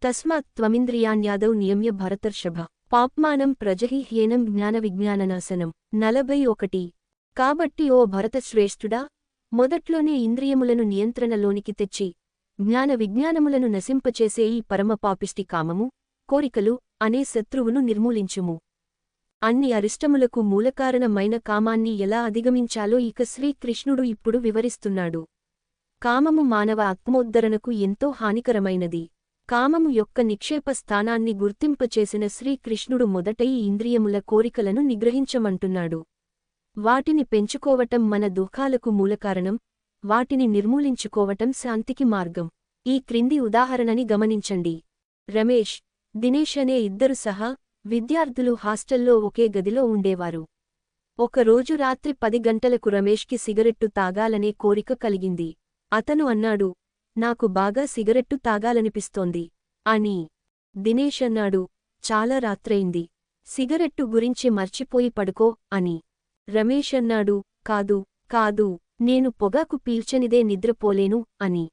తస్మాత్ త్వమింద్రియాణ్యాదౌ నియమ్య భరతర్షభ పాప్మానం ప్రజహి హ్యేనం జ్ఞానవిజ్ఞాననాశనం 41 కాబట్టి ఓ భరతశ్రేష్ఠుడా, మొదట్లోనే ఇంద్రియములను నియంత్రణలోనికి తెచ్చి జ్ఞాన విజ్ఞానములను నశింపచేసే ఈ పరమపాపిష్టి కామము, కోరికలు అనే శత్రువును నిర్మూలించుము. అన్ని అరిష్టములకు మూలకారణమైన కామాన్ని ఎలా అధిగమించాలో ఇక శ్రీకృష్ణుడు ఇప్పుడు వివరిస్తున్నాడు. కామము మానవ ఆత్మోద్ధరణకు ఎంతో హానికరమైనది. కామము యొక్క నిక్షేప స్థానాన్ని గుర్తింపచేసిన శ్రీకృష్ణుడు మొదట ఈ ఇంద్రియముల కోరికలను నిగ్రహించమంటున్నాడు. వాటిని పెంచుకోవటం మన దుఃఖాలకు మూలకారణం, వాటిని నిర్మూలించుకోవటం శాంతికి మార్గం. ఈ క్రింది ఉదాహరణని గమనించండి. రమేష్, దినేష్ అనే ఇద్దరు సహా విద్యార్థులు హాస్టల్లో ఒకే గదిలో ఉండేవారు. ఒకరోజు రాత్రి 10 గంటలకు రమేష్కి సిగరెట్టు తాగాలనే కోరిక కలిగింది. అతను అన్నాడు, నాకు బాగా సిగరెట్టు తాగాలనిపిస్తోంది అని. దినేష్ అన్నాడు, చాలా రాత్రైంది, సిగరెట్టు గురించి మర్చిపోయి పడుకో అని. రమేష్ అన్నాడు, కాదు, నేను పొగాకు పీల్చనిదే నిద్రపోలేను అని.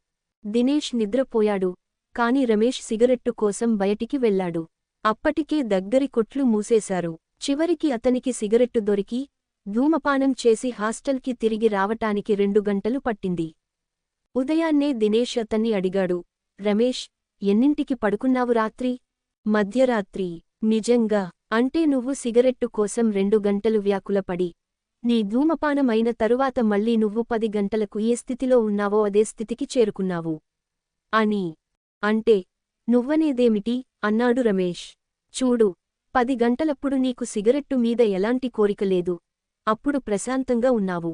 దినేష్ నిద్రపోయాడు, కాని రమేష్ సిగరెట్టు కోసం బయటికి వెళ్లాడు. అప్పటికే దగ్గరి కొట్లు మూసేశారు. చివరికి అతనికి సిగరెట్టు దొరికి, ధూమపానం చేసి హాస్టల్కి తిరిగి రావటానికి 2 గంటలు పట్టింది. ఉదయాన్నే దినేష్ అతన్ని అడిగాడు, రమేష్, ఎన్నింటికి పడుకున్నావు రాత్రి? మధ్యరాత్రి. నిజంగా? అంటే నువ్వు సిగరెట్టు కోసం 2 గంటలు వ్యాకులపడి, నీ ధూమపానం అయిన తరువాత మళ్ళీ నువ్వు 10 గంటలకు ఏ స్థితిలో ఉన్నావో అదే స్థితికి చేరుకున్నావు అని. అంటే నువ్వనేదేమిటి? అన్నాడు రమేష్. చూడు, 10 గంటలప్పుడు నీకు సిగరెట్టు మీద ఎలాంటి కోరిక లేదు, అప్పుడు ప్రశాంతంగా ఉన్నావు.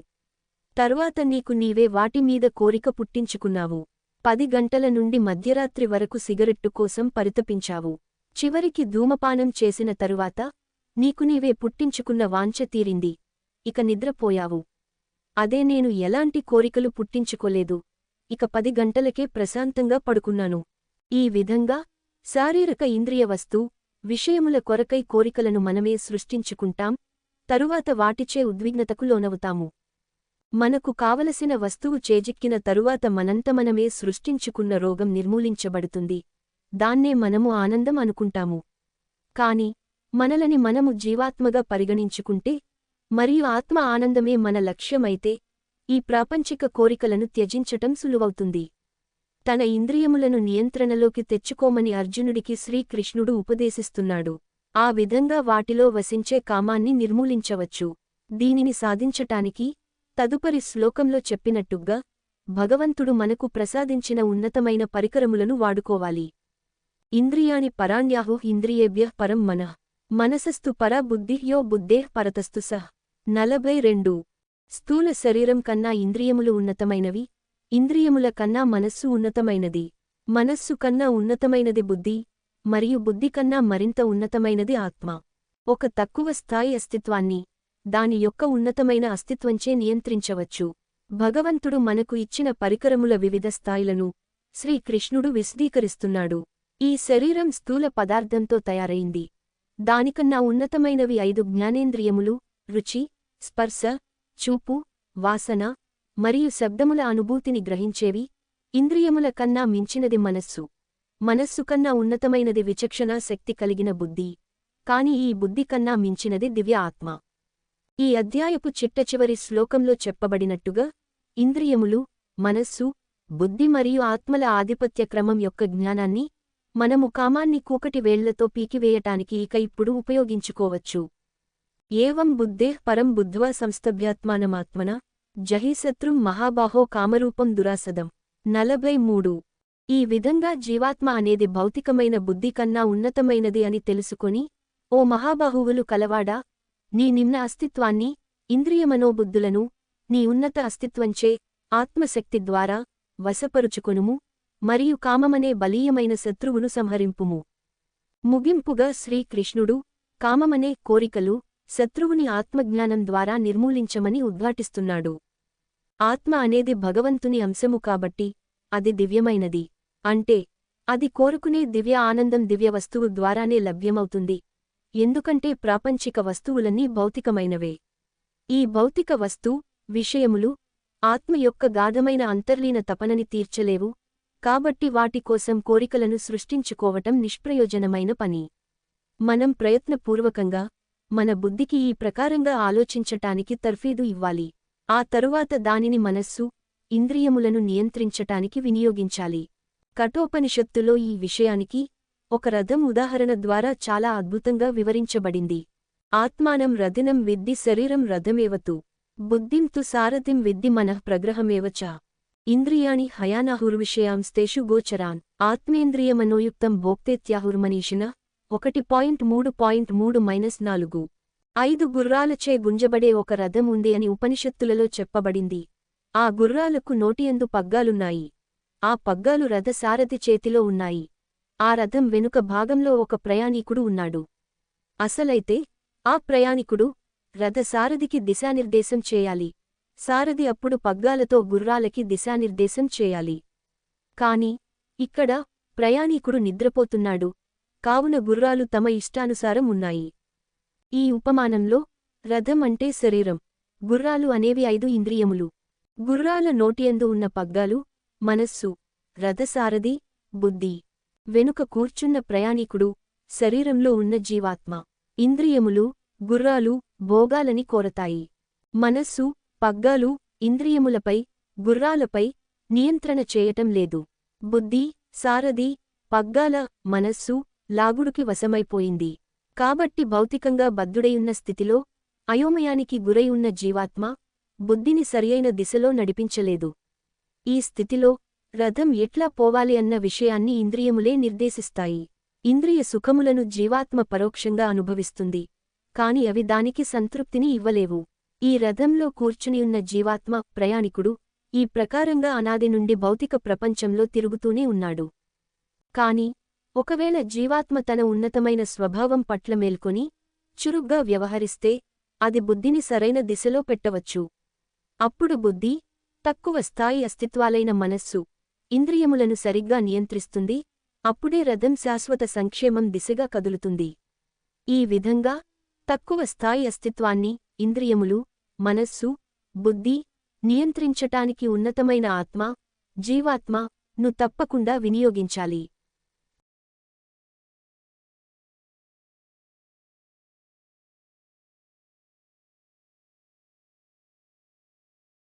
తర్వాత నీకు నీవే వాటి మీద కోరిక పుట్టించుకున్నావు. 10 గంటల నుండి మధ్యరాత్రి వరకు సిగరెట్టు కోసం పరితపించావు. చివరికి ధూమపానం చేసిన తరువాత నీకు నీవే పుట్టించుకున్న వాంఛ తీరింది, ఇక నిద్రపోయావు. అదే నేను ఎలాంటి కోరికలు పుట్టించుకోలేదు, ఇక 10 గంటలకే ప్రశాంతంగా పడుకున్నాను. ఈ విధంగా శారీరక ఇంద్రియ విషయముల కొరకై కోరికలను మనమే సృష్టించుకుంటాం, తరువాత వాటిచే ఉద్విగ్నతకు లోనవుతాము. మనకు కావలసిన వస్తువు చేజిక్కిన తరువాత మనంత మనమే సృష్టించుకున్న రోగం నిర్మూలించబడుతుంది. దాన్నే మనము ఆనందం అనుకుంటాము. కాని మనలని మనము జీవాత్మగా పరిగణించుకుంటే మరియు ఆత్మ ఆనందమే మన లక్ష్యమైతే ఈ ప్రాపంచిక కోరికలను త్యజించటం సులువవుతుంది. తన ఇంద్రియములను నియంత్రణలోకి తెచ్చుకోమని అర్జునుడికి శ్రీకృష్ణుడు ఉపదేశిస్తున్నాడు. ఆ విధంగా వాటిలో వసించే కామాన్ని నిర్మూలించవచ్చు. దీనిని సాధించటానికి తదుపరి శ్లోకంలో చెప్పినట్టుగా భగవంతుడు మనకు ప్రసాదించిన ఉన్నతమైన పరికరములను వాడుకోవాలి. ఇంద్రియాణి పరాణ్యాహుః ఇంద్రియేభ్యః పరం మనః మనసస్తు పరా బుద్ధిః యో బుద్ధేః పరతస్తు సః 42 స్థూల శరీరం కన్నా ఇంద్రియములు ఉన్నతమైనవి, ఇంద్రియముల కన్నా మనస్సు ఉన్నతమైనది, మనస్సు కన్నా ఉన్నతమైనది బుద్ధి, మరియు బుద్ధి కన్నా మరింత ఉన్నతమైనది ఆత్మ. ఒక తక్కువ స్థాయి అస్తిత్వాన్ని దాని యొక్క ఉన్నతమైన అస్తిత్వంచే నియంత్రించవచ్చు. భగవంతుడు మనకు ఇచ్చిన పరికరముల వివిధ స్థాయిలను శ్రీకృష్ణుడు విశదీకరిస్తున్నాడు. ఈ శరీరం స్థూల పదార్థంతో తయారైంది. దానికన్నా ఉన్నతమైనవి 5 జ్ఞానేంద్రియములు: రుచి, స్పర్శ, చూపు, వాసన మరియు శబ్దముల అనుభూతిని గ్రహించేవి. ఇంద్రియముల కన్నా మించినది మనస్సు. మనస్సు కన్నా ఉన్నతమైనది విచక్షణా శక్తి కలిగిన బుద్ధి. కాని ఈ బుద్ధి కన్నా మించినది దివ్య ఆత్మ. ఈ అధ్యాయపు చిట్టచివరి శ్లోకంలో చెప్పబడినట్టుగా ఇంద్రియములు, మనస్సు, బుద్ధి మరియు ఆత్మల ఆధిపత్య క్రమం యొక్క జ్ఞానాన్ని మనము కామాన్ని కూకటి వేళ్లతో పీకివేయటానికి ఇక ఇప్పుడు ఉపయోగించుకోవచ్చు. ఏవం బుద్ధేః పరం బుద్ధ్వా సంస్తభ్యాత్మానమాత్మన జహిశత్రుం మహాబాహో కామరూపం దురాసదం 43 ఈ విధంగా జీవాత్మ అనేది భౌతికమైన బుద్ధి కన్నా ఉన్నతమైనది అని తెలుసుకొని, ఓ మహాబాహువులు కలవాడా, నీ నిమ్న అస్తిత్వాన్ని, ఇంద్రియమనోబుద్ధులను నీ ఉన్నత అస్తిత్వంచే ఆత్మశక్తి ద్వారా వశపరుచుకొనుము మరియు కామమనే బలీయమైన శత్రువును సంహరింపుము. ముగింపుగా శ్రీకృష్ణుడు కామమనే కోరికలు శత్రువుని ఆత్మజ్ఞానం ద్వారా నిర్మూలించమని ఉద్ఘాటిస్తున్నాడు. ఆత్మ అనేది భగవంతుని అంశము కాబట్టి అది దివ్యమైనది. అంటే అది కోరుకునే దివ్య ఆనందం దివ్య వస్తువు ద్వారానే లభ్యమవుతుంది. ఎందుకంటే ప్రాపంచిక వస్తువులన్నీ భౌతికమైనవే. ఈ భౌతిక విషయములు ఆత్మ యొక్క గాఢమైన అంతర్లీన తపనని తీర్చలేవు కాబట్టి వాటి కోసం కోరికలను సృష్టించుకోవటం నిష్ప్రయోజనమైన పని. మనం ప్రయత్నపూర్వకంగా మన బుద్ధికి ఈ ప్రకారంగా ఆలోచించటానికి తర్ఫీదు ఇవ్వాలి. ఆ తరువాత దానిని మనస్సు, ఇంద్రియములను నియంత్రించటానికి వినియోగించాలి. కఠోపనిషత్తులో ఈ విషయానికి ఒక రథం ఉదాహరణ ద్వారా చాలా అద్భుతంగా వివరించబడింది. ఆత్మానం రథినం విద్ధి శరీరం రథమేవతు బుద్ధిం తు సారథిం విద్ధి మనః ప్రగ్రహమేవ చ ఇంద్రియాణి హయానాహుర్విషయాంస్తేషు గోచరాన్ ఆత్మేంద్రియమనోయుక్తం భోక్తేత్యాహుర్మనీషిన 1.3.3-4 5 గుర్రాలచే గుంజబడే ఒక రథం ఉంది అని ఉపనిషత్తులలో చెప్పబడింది. ఆ గుర్రాలకు నోటియందు పగ్గాలున్నాయి. ఆ పగ్గాలు రథసారథి చేతిలో ఉన్నాయి. ఆ రథం వెనుక భాగంలో ఒక ప్రయాణీకుడు ఉన్నాడు. అసలైతే ఆ ప్రయాణికుడు రథసారథికి దిశానిర్దేశం చేయాలి. సారథి అప్పుడు పగ్గాలతో గుర్రాలకి దిశానిర్దేశం చేయాలి. కాని ఇక్కడ ప్రయాణీకుడు నిద్రపోతున్నాడు, కావున గుర్రాలు తమ ఇష్టానుసారం ఉన్నాయి. ఈ ఉపమానంలో రథం అంటే శరీరం, గుర్రాలు అనేవి 5 ఇంద్రియములు. గుర్రాల నోటియందు ఉన్న పగ్గాలు మనస్సు, రథసారథి, బుద్ధి. వెనుక కూర్చున్న ప్రయాణీకుడు శరీరంలో ఉన్న జీవాత్మ. ఇంద్రియములు, గుర్రాలు భోగాలని కోరతాయి. మనస్సు, పగ్గాలు ఇంద్రియములపై, గుర్రాలపై నియంత్రణ చేయటం లేదు. బుద్ధి, సారథి, పగ్గాల, మనస్సు లాగుడుకి వశమైపోయింది. కాబట్టి భౌతికంగా బద్ధుడైయున్న స్థితిలో అయోమయానికి గురై ఉన్న జీవాత్మ బుద్ధిని సరియైన దిశలో నడిపించలేదు. ఈ స్థితిలో రథం ఎట్లా పోవాలి అన్న విషయాన్ని ఇంద్రియములే నిర్దేశిస్తాయి. ఇంద్రియ సుఖములను జీవాత్మ పరోక్షంగా అనుభవిస్తుంది, కాని అవి దానికి సంతృప్తిని ఇవ్వలేవు. ఈ రథంలో కూర్చునియున్న జీవాత్మ ప్రయాణికుడు ఈ ప్రకారంగా అనాది నుండి భౌతిక ప్రపంచంలో తిరుగుతూనే ఉన్నాడు. కాని ఒకవేళ జీవాత్మ తన ఉన్నతమైన స్వభావం పట్ల మేల్కొని చురుగ్గా వ్యవహరిస్తే అది బుద్ధిని సరైన దిశలో పెట్టవచ్చు. అప్పుడు బుద్ధి తక్కువ స్థాయి అస్తిత్వాలైన మనస్సు, ఇంద్రియములను సరిగ్గా నియంత్రిస్తుంది. అప్పుడే రథం శాశ్వత సంక్షేమం దిశగా కదులుతుంది. ఈ విధంగా తక్కువ స్థాయి అస్తిత్వాన్ని ఇంద్రియములు, మనస్సు, బుద్ధి నియంత్రించటానికి ఉన్నతమైన ఆత్మ, జీవాత్మ ను తప్పకుండా వినియోగించాలి.